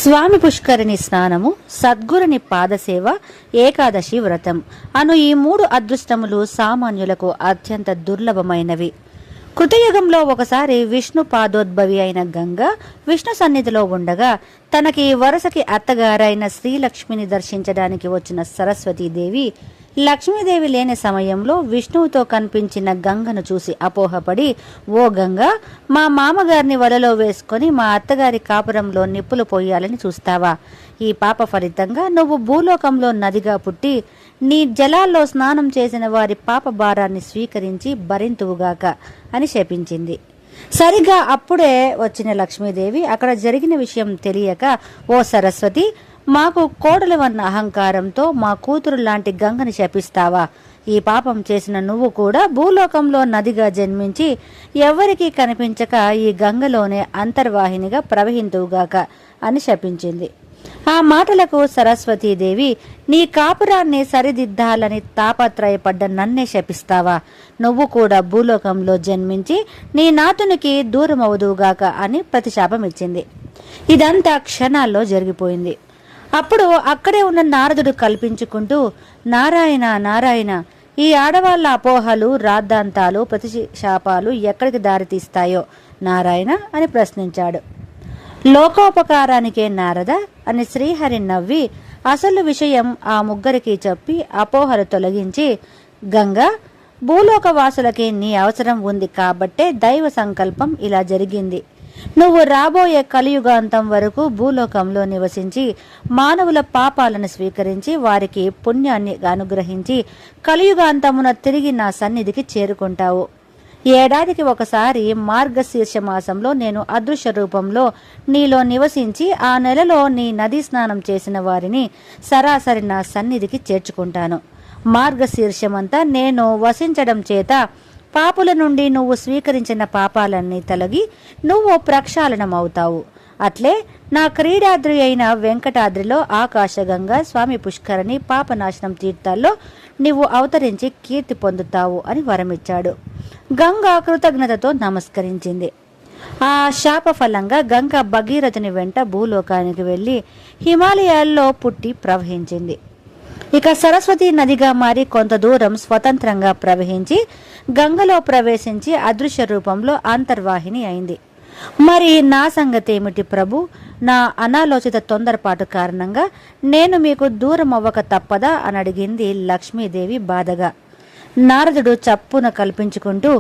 స్వామి పుష్కరిణి స్నానము, సద్గురుని పాదసేవ, ఏకాదశి వ్రతం అను ఈ మూడు అదృష్టములు సామాన్యులకు అత్యంత దుర్లభమైనవి. కృతయుగంలో ఒకసారి విష్ణు పాదోద్భవి అయిన గంగ విష్ణు సన్నిధిలో ఉండగా తనకి వరసకి అత్తగారైన శ్రీలక్ష్మిని దర్శించడానికి వచ్చిన సరస్వతీదేవి లక్ష్మీదేవి లేని సమయంలో విష్ణువుతో కనిపించిన గంగను చూసి అపోహపడి, ఓ గంగ, మా మామగారిని వలలో వేసుకొని మా అత్తగారి కాపురంలో నిప్పులు పోయాలని చూస్తావా? ఈ పాప ఫలితంగా నువ్వు భూలోకంలో నదిగా పుట్టి నీ జలాల్లో స్నానం చేసిన వారి పాప భారాన్ని స్వీకరించి భరింతువుగాక అని శపించింది. సరిగ్గా అప్పుడే వచ్చిన లక్ష్మీదేవి అక్కడ జరిగిన విషయం తెలియక, ఓ సరస్వతి, మాకు కోడలవన్న అహంకారంతో మా కూతురు లాంటి గంగని శపిస్తావా? ఈ పాపం చేసిన నువ్వు కూడా భూలోకంలో నదిగా జన్మించి ఎవరికీ కనిపించక ఈ గంగలోనే అంతర్వాహినిగా ప్రవహింతువుగాక అని శపించింది. ఆ మాటలకు సరస్వతీదేవి, నీ కాపురాన్ని సరిదిద్దాలని తాపత్రయపడ్డ నన్నే శపిస్తావా? నువ్వు కూడా భూలోకంలో జన్మించి నీ నాతునికి దూరమవుదువుగాక అని ప్రతిశాపం ఇచ్చింది. ఇదంతా క్షణాల్లో జరిగిపోయింది. అప్పుడు అక్కడే ఉన్న నారదుడు కల్పించుకుంటూ, నారాయణ నారాయణ, ఈ ఆడవాళ్ల అపోహలు, రాద్ధాంతాలు, ప్రతిశాపాలు ఎక్కడికి దారితీస్తాయో నారాయణ అని ప్రశ్నించాడు. లోకోపకారానికే నారద అని శ్రీహరి నవ్వి అసలు విషయం ఆ ముగ్గురికి చెప్పి అపోహలు తొలగించి, గంగా, భూలోకవాసులకి నీ అవసరం ఉంది కాబట్టే దైవ సంకల్పం ఇలా జరిగింది. నువ్వు రాబోయే కలియుగాంతం వరకు భూలోకంలో నివసించి మానవుల పాపాలను స్వీకరించి వారికి పుణ్యాన్ని అనుగ్రహించి కలియుగాంతమున తిరిగి నా సన్నిధికి చేరుకుంటావు. ఏడాదికి ఒకసారి మార్గశీర్ష మాసంలో నేను అదృశ్య రూపంలో నీలో నివసించి ఆ నెలలో నీ నదీ స్నానం చేసిన వారిని సరాసరి నా సన్నిధికి చేర్చుకుంటాను. మార్గశీర్షమంతా నేను వసించడం చేత పాపుల నుండి నువ్వు స్వీకరించిన పాపాలన్నీ తొలగి నువ్వు ప్రక్షాళనమవుతావు. అట్లే నా క్రీడాద్రి అయిన వెంకటాద్రిలో ఆకాశగంగా, స్వామి పుష్కరిణి, పాపనాశనం తీర్థాల్లో నువ్వు అవతరించి కీర్తి పొందుతావు అని వరమిచ్చాడు. గంగ కృతజ్ఞతతో నమస్కరించింది. ఆ శాప ఫలంగా గంగ భగీరథుని వెంట భూలోకానికి వెళ్ళి హిమాలయాల్లో పుట్టి ప్రవహించింది. ఇక సరస్వతి నదిగా మారి కొంత దూరం స్వతంత్రంగా ప్రవహించి గంగలో ప్రవేశించి అదృశ్య రూపంలో అంతర్వాహిని అయింది. మరి నా సంగతేమిటి ప్రభు? నా అనాలోచిత తొందరపాటు కారణంగా నేను మీకు దూరం అవ్వక తప్పదా అని అడిగింది లక్ష్మీదేవి బాధగా. నారదుడు చప్పున కల్పించుకుంటూ,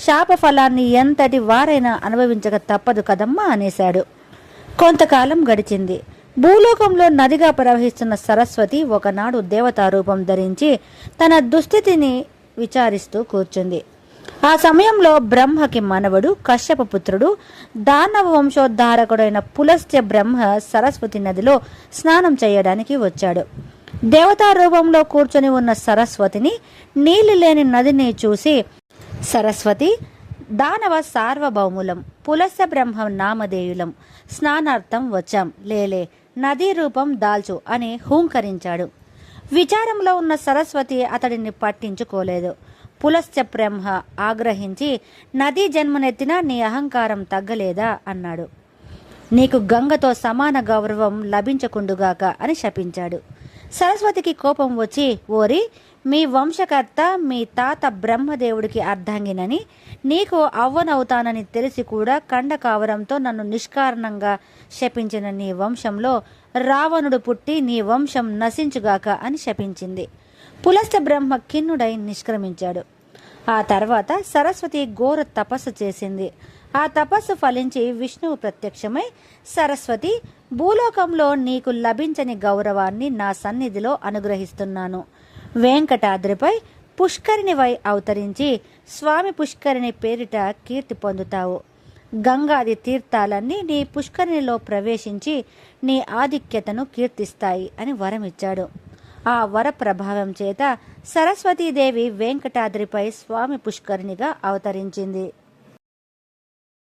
శాప ఫలాన్ని ఎంతటి వారైనా అనుభవించక తప్పదు కదమ్మా అనేశాడు. కొంతకాలం గడిచింది. భూలోకంలో నదిగా ప్రవహిస్తున్న సరస్వతి ఒకనాడు దేవతా రూపం ధరించి తన దుస్థితిని విచారిస్తూ కూర్చుంది. ఆ సమయంలో బ్రహ్మకి మనవడు, కశ్యప పుత్రుడు, దానవ వంశోద్ధారకుడైన పులస్త్య బ్రహ్మ సరస్వతి నదిలో స్నానం చేయడానికి వచ్చాడు. దేవతా రూపంలో కూర్చొని ఉన్న సరస్వతిని, నీళ్లు లేని నదిని చూసి, సరస్వతి, దానవ సార్వభౌములం, పులస్య బ్రహ్మ నామధేయులం, స్నానార్థం వచ్చాం, లేలే, నదీ రూపం దాల్చు అని హూంకరించాడు. విచారంలో ఉన్న సరస్వతి అతడిని పట్టించుకోలేదు. పులస్త్య బ్రహ్మ ఆగ్రహించి, నదీ జన్మనెత్తినా నీ అహంకారం తగ్గలేదా అన్నాడు. నీకు గంగతో సమాన గౌరవం లభించకుండుగాక అని శపించాడు. సరస్వతికి కోపం వచ్చి, ఓరి, మీ వంశకర్త మీ తాత బ్రహ్మదేవుడికి అర్ధాంగినని, నీకు అవ్వనవుతానని తెలిసి కూడా కండకావరంతో నన్ను నిష్కారణంగా శపించిన నీ వంశంలో రావణుడు పుట్టి నీ వంశం నశించుగాక అని శపించింది. పులస్త్య బ్రహ్మ ఖిన్నుడై నిష్క్రమించాడు. ఆ తర్వాత సరస్వతి ఘోర తపస్సు చేసింది. ఆ తపస్సు ఫలించి విష్ణువు ప్రత్యక్షమై, సరస్వతి, భూలోకంలో నీకు లభించని గౌరవాన్ని నా సన్నిధిలో అనుగ్రహిస్తున్నాను. వెంకటాద్రిపై పుష్కరిణివై అవతరించి స్వామి పుష్కరిణి పేరిట కీర్తి పొందుతావు. గంగాది తీర్థాలన్నీ నీ పుష్కరిణిలో ప్రవేశించి నీ ఆధిక్యతను కీర్తిస్తాయి అని వరమిచ్చాడు. ఆ వర ప్రభావం చేత సరస్వతీదేవి వెంకటాద్రిపై స్వామి పుష్కరిణిగా అవతరించింది.